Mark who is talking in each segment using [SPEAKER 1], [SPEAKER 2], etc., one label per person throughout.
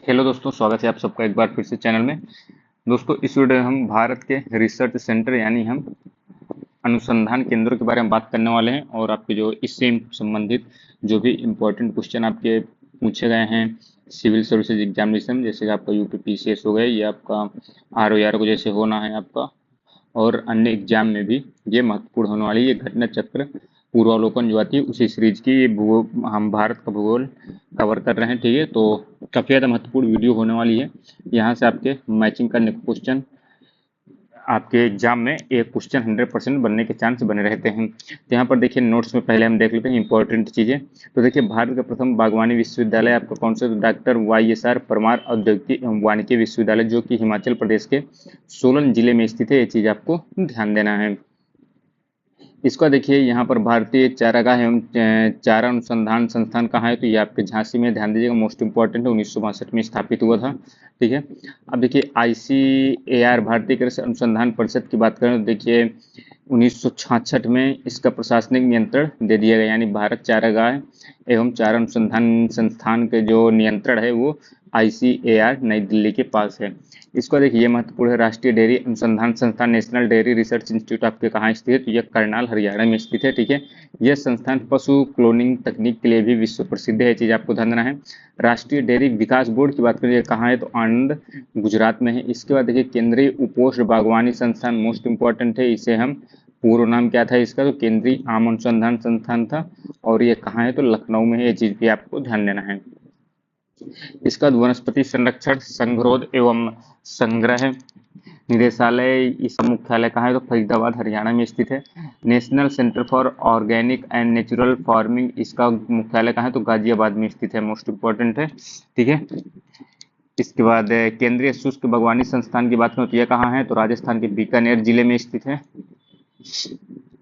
[SPEAKER 1] Hello दोस्तों, स्वागत है आप सबका एक बार फिर से चैनल में। दोस्तों, इस वीडियो में हम भारत के रिसर्च सेंटर यानी हम अनुसंधान केंद्रों के बारे में बात करने वाले हैं और आपके जो इससे संबंधित जो भी इम्पोर्टेंट क्वेश्चन आपके पूछे गए हैं सिविल सर्विसेज एग्जामिनेशन, जैसे कि आपका यूपीपीसीएस हो गया या आपका आरओआर को जैसे होना है आपका, और अन्य एग्जाम में भी ये महत्वपूर्ण होने वाली ये घटना चक्र पूर्वावलोकन जो आती है उसी सीरीज की ये हम भारत का भूगोल कवर कर रहे हैं। ठीक है, तो काफ़ी ज़्यादा महत्वपूर्ण वीडियो होने वाली है। यहाँ से आपके मैचिंग करने के क्वेश्चन आपके एग्जाम में एक क्वेश्चन 100% बनने के चांस बने रहते हैं। तो यहाँ पर देखिए नोट्स में पहले हम देख लेते हैं इंपॉर्टेंट चीज़ें। तो देखिए भारत का प्रथम बागवानी विश्वविद्यालय आपका कौन सा? तो डॉक्टर YSR परमार औद्योगिक एवं वानिकी विश्वविद्यालय, जो कि हिमाचल प्रदेश के सोलन जिले में स्थित है। ये चीज़ आपको ध्यान देना है। इसका देखिए यहाँ पर भारतीय चारागाह एवं चारा अनुसंधान संस्थान कहाँ है? तो ये आपके झांसी में, ध्यान दीजिएगा, मोस्ट इंपॉर्टेंट है, 1962 में स्थापित हुआ था। ठीक है, अब देखिए ICAR भारतीय कृषि अनुसंधान परिषद की बात करें तो देखिए 1966 में इसका प्रशासनिक नियंत्रण दे दिया गया, यानी भारत चारागाह एवं चारा अनुसंधान संस्थान के जो नियंत्रण है वो ICAR नई दिल्ली के पास है। इसको देखिए ये महत्वपूर्ण है, राष्ट्रीय डेयरी अनुसंधान संस्थान नेशनल डेयरी रिसर्च इंस्टीट्यूट आपके कहाँ स्थित है? तो यह करनाल हरियाणा में स्थित है। ठीक है, यह संस्थान पशु क्लोनिंग तकनीक के लिए भी विश्व प्रसिद्ध है, ये चीज आपको ध्यान देना है। राष्ट्रीय डेयरी विकास बोर्ड की बात करें कहाँ है? तो आनंद गुजरात में है। इसके बाद देखिए केंद्रीय उपोष्ण बागवानी संस्थान, मोस्ट इंपॉर्टेंट है, इसे हम पूर्व नाम क्या था इसका? तो केंद्रीय आम अनुसंधान संस्थान था, और ये कहाँ है? तो लखनऊ में है, ये चीज भी आपको ध्यान देना है। इसका वनस्पति संरक्षण संगरोध एवं संग्रह निदेशालय, इसका मुख्यालय कहाँ है? तो फरीदाबाद हरियाणा में स्थित है। National centre for organic and natural farming, इसका मुख्यालय कहाँ है? तो गाजियाबाद में स्थित है, मोस्ट इंपॉर्टेंट है। ठीक है, इसके बाद केंद्रीय शुष्क बागवानी संस्थान की बात करें तो यह कहाँ है? तो राजस्थान के बीकानेर जिले में स्थित है।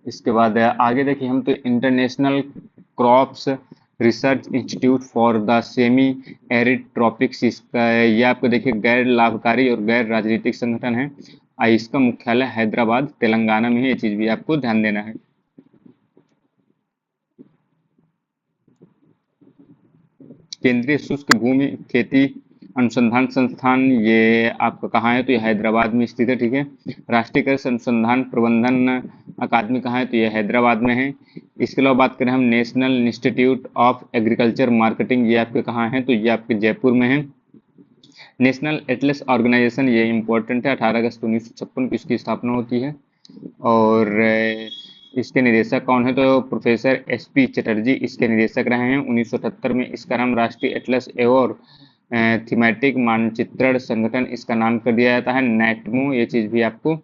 [SPEAKER 1] इसके बाद आगे देखिए हम तो international crops research institute for the semi arid tropics, इसका ये आपको देखिए गैर लाभकारी और गैर राजनीतिक संगठन है। इसका मुख्यालय हैदराबाद तेलंगाना में है, ये चीज भी आपको ध्यान देना है। केंद्रीय शुष्क भूमि खेती अनुसंधान संस्थान ये आपका कहाँ है? तो ये हैदराबाद में स्थित है। ठीक है, राष्ट्रीय कृषि अनुसंधान प्रबंधन अकादमी कहाँ है? तो ये हैदराबाद में है। इसके अलावा बात करें हम national institute of agriculture marketing, ये आपके कहाँ है? तो ये आपके जयपुर में है। नेशनल एटलस ऑर्गेनाइजेशन, ये इंपॉर्टेंट है, 18 अगस्त 1956 को इसकी स्थापना होती है। और इसके निदेशक कौन है? तो प्रोफेसर SP चटर्जी इसके निदेशक रहे हैं। 1978 में इसका नाम राष्ट्रीय एटलस और थीमेटिक मानचित्रण संगठन इसका नाम कर दिया जाता है, नेटमो, ये चीज भी आपको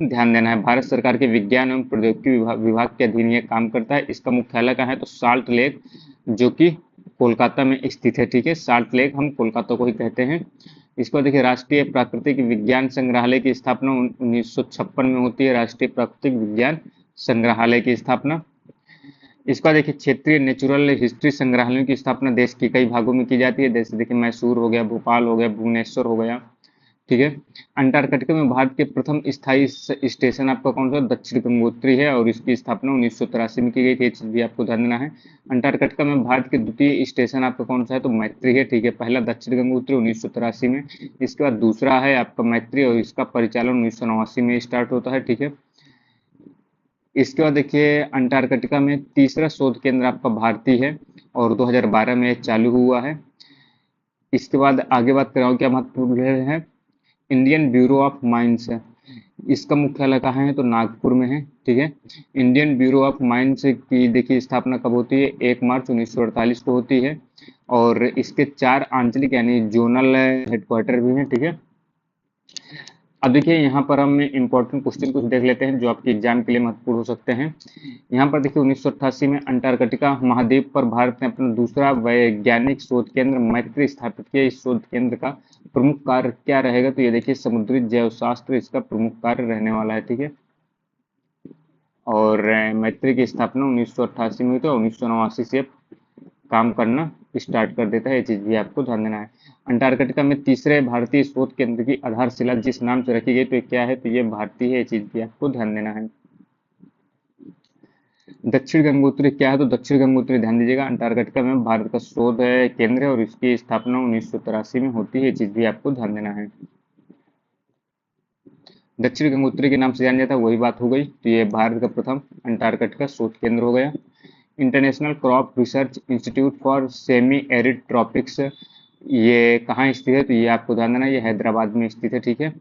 [SPEAKER 1] ध्यान देना है। भारत सरकार के विज्ञान एवं प्रौद्योगिकी विभाग के अधीन ये काम करता है। इसका मुख्यालय कहाँ है? तो साल्ट लेक, जो कि कोलकाता में स्थित है। ठीक है, साल्ट लेक हम कोलकाता को ही कहते हैं। इसको देखिए राष्ट्रीय प्राकृतिक विज्ञान संग्रहालय की स्थापना 1956 में होती है, राष्ट्रीय प्राकृतिक विज्ञान संग्रहालय की स्थापना। इसका देखिए क्षेत्रीय नेचुरल हिस्ट्री संग्रहालयों की स्थापना देश के कई भागों में की जाती है, जैसे देखिए मैसूर हो गया, भोपाल हो गया, भुवनेश्वर हो गया। ठीक है, अंटार्कटिका में भारत के प्रथम स्थायी स्टेशन आपका कौन सा? दक्षिण गंगोत्री है, और इसकी स्थापना 1983 में की गई थी, ये चीज भी आपको ध्यान देना है। अंटार्कटिका में भारत के द्वितीय स्टेशन आपका कौन सा है? तो मैत्री है। ठीक है, पहला दक्षिण गंगोत्री 1983 में, इसके बाद दूसरा है आपका मैत्री, और इसका परिचालन 1989 में स्टार्ट होता है। ठीक है, इसके बाद देखिए अंटार्कटिका में तीसरा शोध केंद्र आपका भारतीय है, और 2012 में चालू हुआ है। इसके बाद आगे बात कर रहा हूँ क्या महत्वपूर्ण है, इंडियन ब्यूरो ऑफ माइंस है, इसका मुख्यालय कहाँ है? तो नागपुर में है। ठीक है, इंडियन ब्यूरो ऑफ माइंस की देखिए स्थापना कब होती है? 1 मार्च 1948 को होती है, और इसके 4 आंचलिक यानी जोनल हेडक्वार्टर भी हैं। ठीक है, अब देखिए यहाँ पर हम इम्पोर्टेंट क्वेश्चन कुछ देख लेते हैं जो आपके एग्जाम के लिए महत्वपूर्ण हो सकते हैं। यहाँ पर देखिए 1988 में अंटार्कटिका महाद्वीप पर भारत ने अपना दूसरा वैज्ञानिक शोध केंद्र मैत्री स्थापित किया। इस शोध केंद्र का प्रमुख कार्य क्या रहेगा? तो ये देखिए समुद्री जैवशास्त्र इसका प्रमुख कार्य रहने वाला है। ठीक है, और मैत्री की स्थापना 1988 में हुई, तो 1989 से काम करना स्टार्ट कर देता है, ये चीज भी आपको ध्यान देना है। अंटार्कटिका में तीसरे भारतीय शोध केंद्र की आधारशिला जिस नाम से रखी गई, तो ये क्या है? तो ये भारतीय है, ये चीज भी आपको ध्यान देना है। दक्षिण गंगोत्री क्या है? तो दक्षिण गंगोत्री ध्यान दीजिएगा अंटार्कटिका में भारत का शोध केंद्र है और इसकी स्थापना 1983 में होती है। ये चीज भी आपको ध्यान देना है। दक्षिण गंगोत्री के नाम से जाना जाता है, वही बात हो गई। तो ये भारत का प्रथम अंटार्कटिका शोध केंद्र हो गया। International crop research institute for semi arid tropics, ये कहाँ स्थित है? तो ये आपको ध्यान देना, ये हैदराबाद में स्थित है। ठीक है,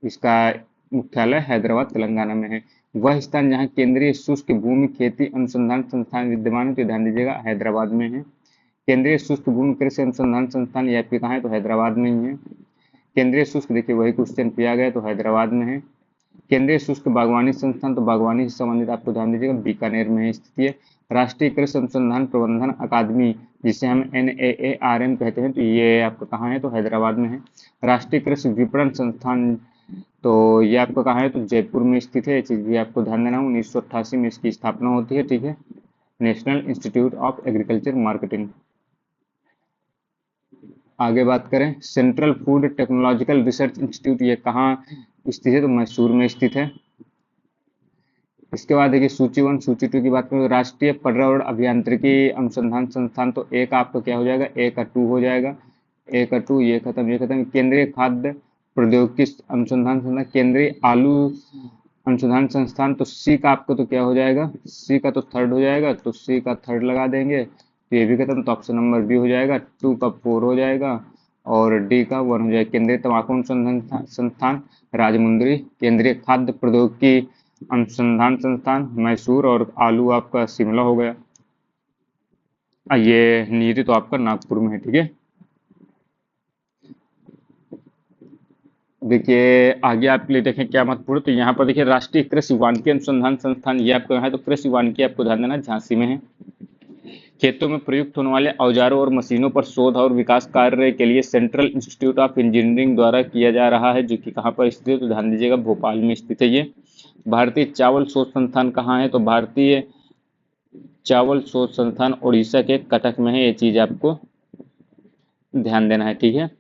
[SPEAKER 1] इसका मुख्यालय हैदराबाद तेलंगाना में है। वह स्थान जहाँ केंद्रीय शुष्क भूमि खेती अनुसंधान संस्थान विद्यमान है, तो ध्यान दीजिएगा हैदराबाद में है। केंद्रीय शुष्क भूमि कृषि अनुसंधान संस्थान, ये आपके कहाँ है? तो हैदराबाद में ही है। केंद्रीय शुष्क, देखिए वही क्वेश्चन किया गया, तो हैदराबाद में है। केंद्रीय शुष्क बागवानी संस्थान, तो बागवानी से संबंधित आपको ध्यान दीजिएगा बीकानेर में स्थित है। राष्ट्रीय कृषि अनुसंधान प्रबंधन अकादमी, जिसे हम NAARM कहते हैं, तो ये आपका कहाँ है? तो हैदराबाद में है। राष्ट्रीय कृषि विपणन संस्थान, तो ये आपका कहाँ है? तो जयपुर में स्थित है। ये चीज भी आपको ध्यान देना है। 1988 में इसकी स्थापना होती है। ठीक है, national institute of agriculture marketing. आगे बात करें, central food technological research institute, ये कहाँ स्थित है? तो मैसूर में स्थित है। इसके बाद देखिए सूची 1 सूची 2 की बात करें तो राष्ट्रीय पर्यावरण अभियांत्रिकी अनुसंधान संस्थान, तो एक आपका क्या हो जाएगा? ए का 2 हो जाएगा। ए का 2, ये खत्म ये खत्म। केंद्रीय खाद्य प्रौद्योगिकी अनुसंधान संस्थान, केंद्रीय आलू अनुसंधान संस्थान, तो सी का आपका तो क्या हो जाएगा? सी का तो थर्ड हो जाएगा, तो सी का थर्ड लगा देंगे, तो ये भी खत्म। तो ऑप्शन नंबर बी हो जाएगा। 2 का 4 हो जाएगा और डी का 1 हो जाएगा। केंद्रीय तंबाकू अनुसंधान संस्थान राजमुंदरी, केंद्रीय खाद्य प्रौद्योगिकी अनुसंधान संस्थान मैसूर और आलू आपका शिमला हो गया। ये नीति तो आपका नागपुर में है। ठीक है, देखिए आगे आपके लिए देखें क्या महत्वपूर्ण, तो यहाँ पर देखिए राष्ट्रीय कृषि वानिकी अनुसंधान संस्थान, ये आपको है, तो कृषि वानिकी आपको ध्यान देना झांसी में है। खेतों में प्रयुक्त होने वाले औजारों और मशीनों पर शोध और विकास कार्य के लिए सेंट्रल इंस्टीट्यूट ऑफ इंजीनियरिंग द्वारा किया जा रहा है, जो कि कहाँ पर स्थित है? तो ध्यान दीजिएगा भोपाल में स्थित है ये। भारतीय चावल शोध संस्थान कहाँ है? तो भारतीय चावल शोध संस्थान उड़ीसा के कटक में है। ये चीज आपको ध्यान देना है। ठीक है,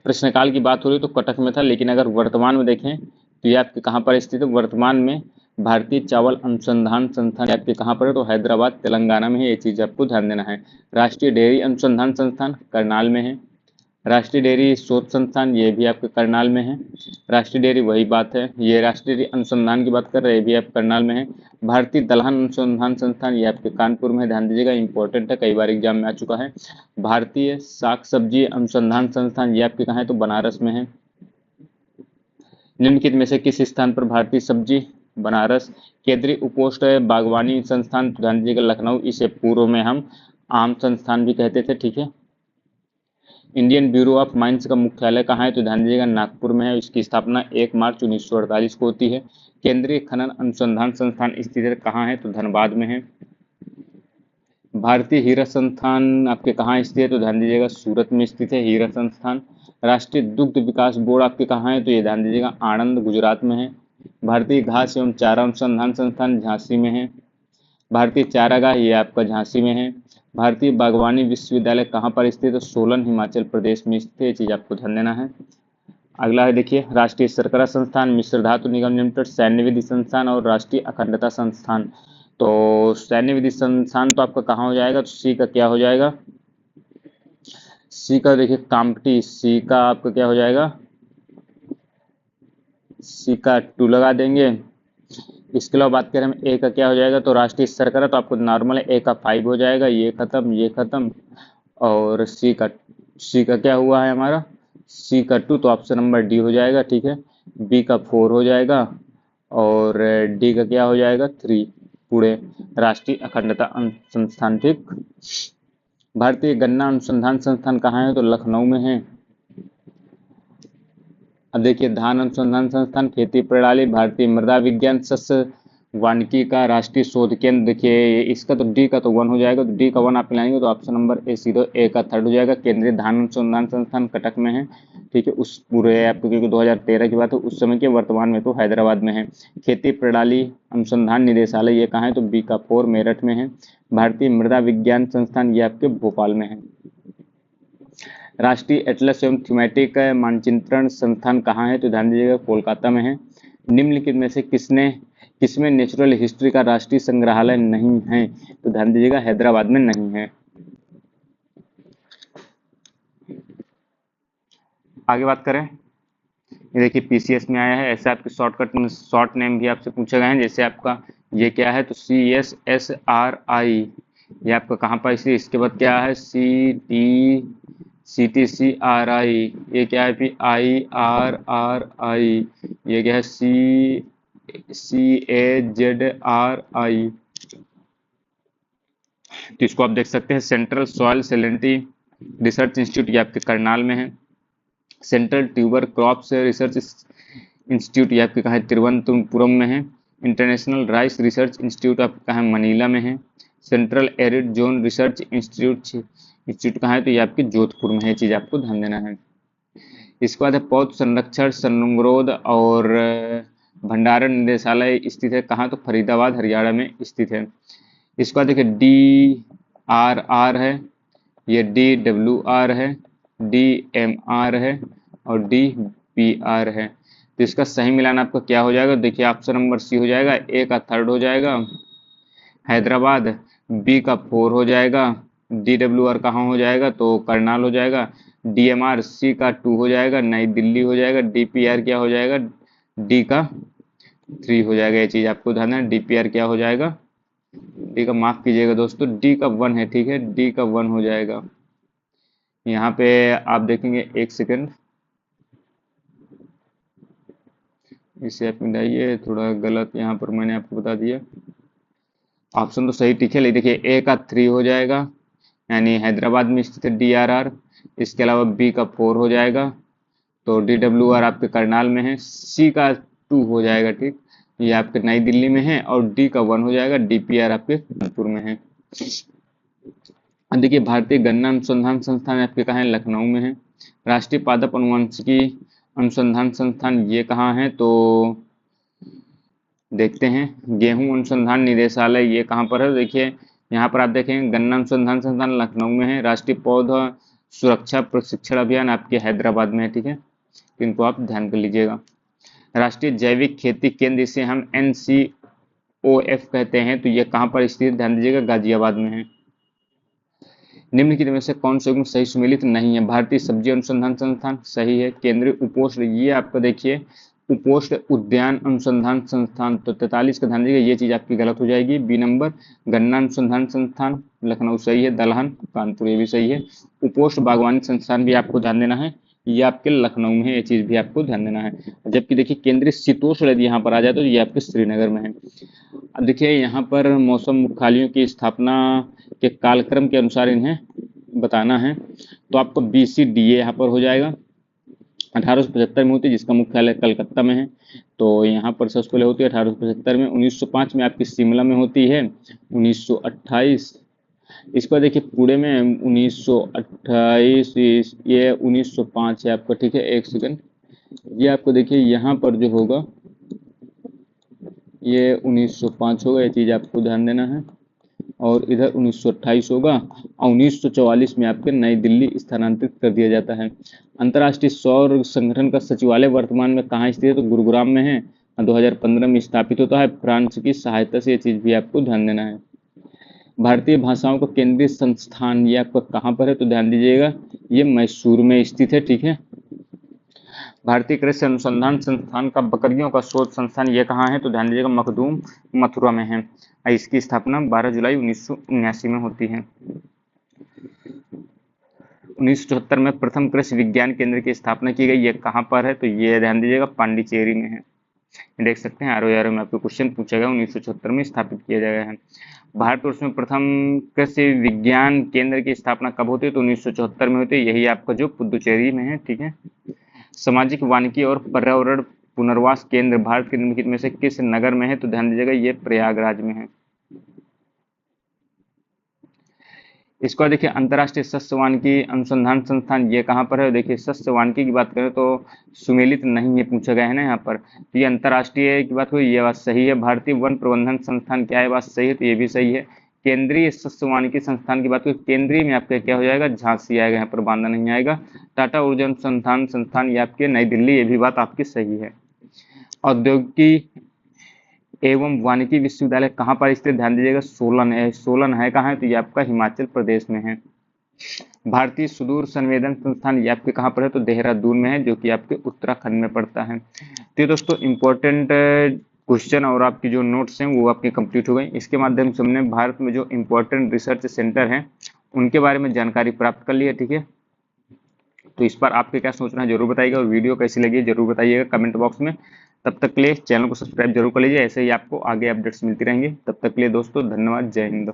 [SPEAKER 1] प्रश्नकाल की बात हो रही तो कटक में था, लेकिन अगर वर्तमान में देखें तो ये आपके कहाँ पर स्थित है? वर्तमान में भारतीय चावल अनुसंधान संस्थान आपके कहाँ पर है? तो हैदराबाद तेलंगाना में है। ये चीज आपको ध्यान देना है। राष्ट्रीय डेयरी अनुसंधान संस्थान करनाल में है। राष्ट्रीय डेयरी शोध संस्थान, ये भी आपके करनाल में है। राष्ट्रीय डेयरी वही बात है, ये राष्ट्रीय डेयरी अनुसंधान की बात कर रहे हैं, ये भी आप करनाल में है। भारतीय दलहन अनुसंधान संस्थान, ये आपके कानपुर में है। ध्यान दीजिएगा, इंपॉर्टेंट है, कई बार एग्जाम में आ चुका है। भारतीय साग सब्जी अनुसंधान संस्थान, ये आपके कहाँ है? तो बनारस में है। निम्नलिखित में से किस स्थान पर भारतीय सब्जी? बनारस। केंद्रीय उपोष्ण बागवानी संस्थान, तो ध्यान दीजिएगा लखनऊ, इसे पूर्व में हम आम संस्थान भी कहते थे। ठीक है, इंडियन ब्यूरो ऑफ माइंस का मुख्यालय कहाँ है? तो ध्यान दीजिएगा नागपुर में है। इसकी स्थापना 1 मार्च 1948 को होती है। केंद्रीय खनन अनुसंधान संस्थान स्थित है कहाँ है? तो धनबाद में है। भारतीय हीरा संस्थान आपके कहाँ स्थित है? तो ध्यान दीजिएगा सूरत में स्थित है हीरा संस्थान। राष्ट्रीय दुग्ध विकास बोर्ड आपके कहाँ है? तो ये ध्यान दीजिएगा आणंद गुजरात में है। भारतीय घास एवं चारा अनुसंधान संस्थान झांसी में है। भारतीय चारागाह, ये आपका झांसी में है। भारतीय बागवानी विश्वविद्यालय कहाँ पर स्थित है? सोलन हिमाचल प्रदेश में स्थित है। ये चीज आपको ध्यान देना है। अगला है देखिए राष्ट्रीय शर्करा संस्थान, मिश्र धातु निगम लिमिटेड, सैन्य विधि संस्थान और राष्ट्रीय अखंडता संस्थान। तो सैन्य विधि संस्थान तो आपका कहाँ हो जाएगा? तो सी का क्या हो जाएगा? सी का देखिए काम्प्टी, सी का आपका क्या हो जाएगा? सी का 2 लगा देंगे। इसके अलावा बात करें हम ए का क्या हो जाएगा? तो राष्ट्रीय शर्करा तो आपको नॉर्मल है, ए का 5 हो जाएगा। ये खत्म ये खत्म। और सी का क्या हुआ है हमारा? सी का 2, तो ऑप्शन नंबर डी हो जाएगा। ठीक है, बी का 4 हो जाएगा और डी का क्या हो जाएगा? 3 पूरे राष्ट्रीय अखंडता संस्थान। ठीक, भारतीय गन्ना अनुसंधान संस्थान कहाँ है? तो लखनऊ में है। अब देखिए धान अनुसंधान संस्थान, खेती प्रणाली, भारतीय मृदा विज्ञान सस्य वानिकी का राष्ट्रीय शोध केंद्र, देखिए इसका तो डी का तो 1 हो जाएगा, तो डी का 1 आप लाएंगे तो ऑप्शन नंबर ए सीधो ए का 3rd हो जाएगा। केंद्रीय धान अनुसंधान संस्थान कटक में है। ठीक है, उस पूरे आपको क्योंकि 2013 की बात है, उस समय के, वर्तमान में तो हैदराबाद में है। खेती प्रणाली अनुसंधान निदेशालय, ये कहाँ है? तो बी का 4 मेरठ में है। भारतीय मृदा विज्ञान संस्थान, ये आपके भोपाल में है। राष्ट्रीय एटलस एवं थीमेटिक मानचित्रण संस्थान कहाँ है? तो ध्यान दीजिएगा कोलकाता में है। निम्नलिखित में से किसमें नेचुरल हिस्ट्री का राष्ट्रीय संग्रहालय नहीं है? तो ध्यान दीजिएगा हैदराबाद में नहीं है। आगे बात करें, ये देखिए पीसीएस में आया है। ऐसे आपके शॉर्टकट में शॉर्ट नेम भी आपसे पूछे गए हैं, जैसे आपका ये क्या है तो CSSRI, ये आपका कहाँ पर इसी, इसके बाद क्या है CTCRI, ये क्या है फिर IRRI, ये क्या है CAZRI। तो इसको आप देख सकते हैं central soil salinity research institute, ये आपके करनाल में है। Central tuber crops research institute, ये आपके कहाँ है तिरुवनंतपुरम में है। इंटरनेशनल राइस रिसर्च इंस्टीट्यूट आपका कहाँ है मनीला में है। Central arid zone research institute कहाँ है तो ये आपके जोधपुर में है। ये चीज़ आपको ध्यान देना है। इसके बाद है पौध संरक्षण संगरोध और भंडारण निदेशालय स्थित है कहाँ तो फरीदाबाद हरियाणा में स्थित है। इसके बाद देखिए DRR है, ये DWR है, DMR है और DPR है। तो इसका सही मिलान आपका क्या हो जाएगा, देखिए ऑप्शन नंबर सी हो जाएगा, ए का 3rd हो जाएगा हैदराबाद, बी का 4 हो जाएगा, DWR कहाँ हो जाएगा तो करनाल हो जाएगा, DMR सी का 2 हो जाएगा नई दिल्ली हो जाएगा, DPR क्या हो जाएगा डी का 3 हो जाएगा। ये चीज़ आपको ध्यान है, DPR क्या हो जाएगा डी का, माफ कीजिएगा दोस्तों, डी का 1 है, ठीक है, डी का 1 हो जाएगा। यहाँ पे आप देखेंगे, एक सेकंड इसे आप मिलाइए, थोड़ा गलत यहाँ पर मैंने आपको बता दिया। ऑप्शन तो सही ठीक है, लेकिन देखिए ए का 3 हो जाएगा यानी हैदराबाद में स्थित है DRR। इसके अलावा बी का 4 हो जाएगा तो DWR आपके करनाल में है। सी का 2 हो जाएगा, ठीक, ये आपके नई दिल्ली में है। और डी का 1 हो जाएगा, DPR आपके कानपुर में है। अब देखिए भारतीय गन्ना अनुसंधान संस्थान आपके कहाँ है लखनऊ में है। राष्ट्रीय पादप अनुवंशिकी अनुसंधान संस्थान ये कहाँ है तो देखते हैं, गेहूं अनुसंधान निदेशालय ये कहाँ पर है, देखिए यहाँ पर आप देखें गन्ना अनुसंधान संस्थान लखनऊ में है। राष्ट्रीय पौधा सुरक्षा प्रशिक्षण अभियान आपके हैदराबाद में है, ठीक है, इनको आप ध्यान कर लीजिएगा। राष्ट्रीय जैविक खेती केंद्र, इसे हम NCOF कहते हैं, तो ये कहाँ पर स्थित, ध्यान दीजिएगा गाजियाबाद में है। निम्नलिखित में से कौन सा युग्म सही सुमेलित नहीं है, भारतीय सब्जी अनुसंधान संस्थान सही है। केंद्रीय उपोष्ण, ये आपका देखिए उपोष्ण उद्यान अनुसंधान संस्थान, तो 43 का ध्यान दीजिएगा, ये चीज आपकी गलत हो जाएगी। बी नंबर गन्ना अनुसंधान संस्थान लखनऊ सही है, दलहन कानपुर ये भी सही है। उपोष्ण बागवानी संस्थान भी आपको ध्यान देना है, ये आपके लखनऊ में है, ये चीज भी आपको ध्यान देना है। जबकि देखिए केंद्रीय शीतोष्ण यदि यहाँ पर आ जाए तो ये आपके श्रीनगर में है। अब देखिए यहाँ पर मौसम मुख्यालयों की स्थापना के कालक्रम के अनुसार इन्हें बताना है, तो आपको BCDA यहाँ पर हो जाएगा। 1875 में होती है, जिसका मुख्यालय कलकत्ता में है, तो यहाँ पर सबसे पहले होती है 1875 में। 1905 में आपकी शिमला में होती है। 1928 इस पर देखिए पुणे में 1928, ये 1905 है आपका, ठीक है, एक सेकंड, ये आपको देखिए यहाँ पर जो होगा ये 1905 होगा, ये चीज़ आपको ध्यान देना है। और इधर 1928 होगा और 1944 में आपके नई दिल्ली स्थानांतरित कर दिया जाता है। अंतर्राष्ट्रीय सौर संगठन का सचिवालय वर्तमान में कहाँ स्थित है तो गुरुग्राम में है, 2015 में स्थापित होता है फ्रांस की सहायता से, ये चीज़ भी आपको ध्यान देना है। भारतीय भाषाओं का केंद्रीय संस्थान ये आपका कहाँ पर है तो ध्यान दीजिएगा, ये मैसूर में स्थित है, ठीक है। भारतीय कृषि अनुसंधान संस्थान का बकरियों का शोध संस्थान ये कहाँ है तो ध्यान दीजिएगा मखदूम मथुरा में है। इसकी स्थापना 12 जुलाई 1979 में होती है। 1974 में प्रथम कृषि विज्ञान केंद्र की स्थापना की गई, ये कहाँ पर है तो ये ध्यान दीजिएगा पांडिचेरी में है। देख सकते हैं आर में आपको क्वेश्चन पूछा गया, 1974 में स्थापित किया गया है। भारतवर्ष में प्रथम कृषि विज्ञान केंद्र की स्थापना कब होती है तो 1974 में होती है, यही आपका जो पुदुचेरी में है, ठीक है। सामाजिक वानिकी और पर्यावरण पुनर्वास केंद्र भारत के निम्नलिखित में से किस नगर में है तो ध्यान दीजिएगा ये प्रयागराज में है। इसको देखिए अंतर्राष्ट्रीय सस्य वानिकी अनुसंधान संस्थान ये कहाँ पर है, देखिए सस्य वानिकी की बात करें तो सुमेलित नहीं है पूछा गया है ना यहाँ पर, तो ये अंतर्राष्ट्रीय की बात हुई, ये बात सही है। भारतीय वन प्रबंधन संस्थान क्या है, बात सही है, तो ये भी सही है। केंद्रीय सस्य वानिकी संस्थान की बात करें, केंद्रीय में आपका क्या हो जाएगा झांसी आएगा, यहाँ पर बांदा नहीं आएगा। टाटा ऊर्जा अनुसंधान संस्थान ये आपके नई दिल्ली, ये भी बात आपकी सही है। औद्योगिकी एवं वानिकी विश्वविद्यालय कहाँ पर स्थित, ध्यान दीजिएगा सोलन है। सोलन है कहाँ है, तो ये आपका हिमाचल प्रदेश में है। भारतीय सुदूर संवेदन संस्थान ये आपके कहाँ पर है, तो देहरादून में है, जो कि आपके उत्तराखंड में पड़ता है। तो ये दोस्तों इंपॉर्टेंट क्वेश्चन और आपकी जो नोट्स हैं वो आपके कंप्लीट हो गए। इसके माध्यम से हमने भारत में जो इंपॉर्टेंट रिसर्च सेंटर हैं उनके बारे में जानकारी प्राप्त कर ली है, ठीक है। तो इस पर आपके क्या सोचना है जरूर बताइएगा, और वीडियो कैसी लगी जरूर बताइएगा कमेंट बॉक्स में। तब तक के लिए चैनल को सब्सक्राइब जरूर कर लीजिए, ऐसे ही आपको आगे अपडेट्स मिलती रहेंगी। तब तक के लिए दोस्तों धन्यवाद, जय हिंद।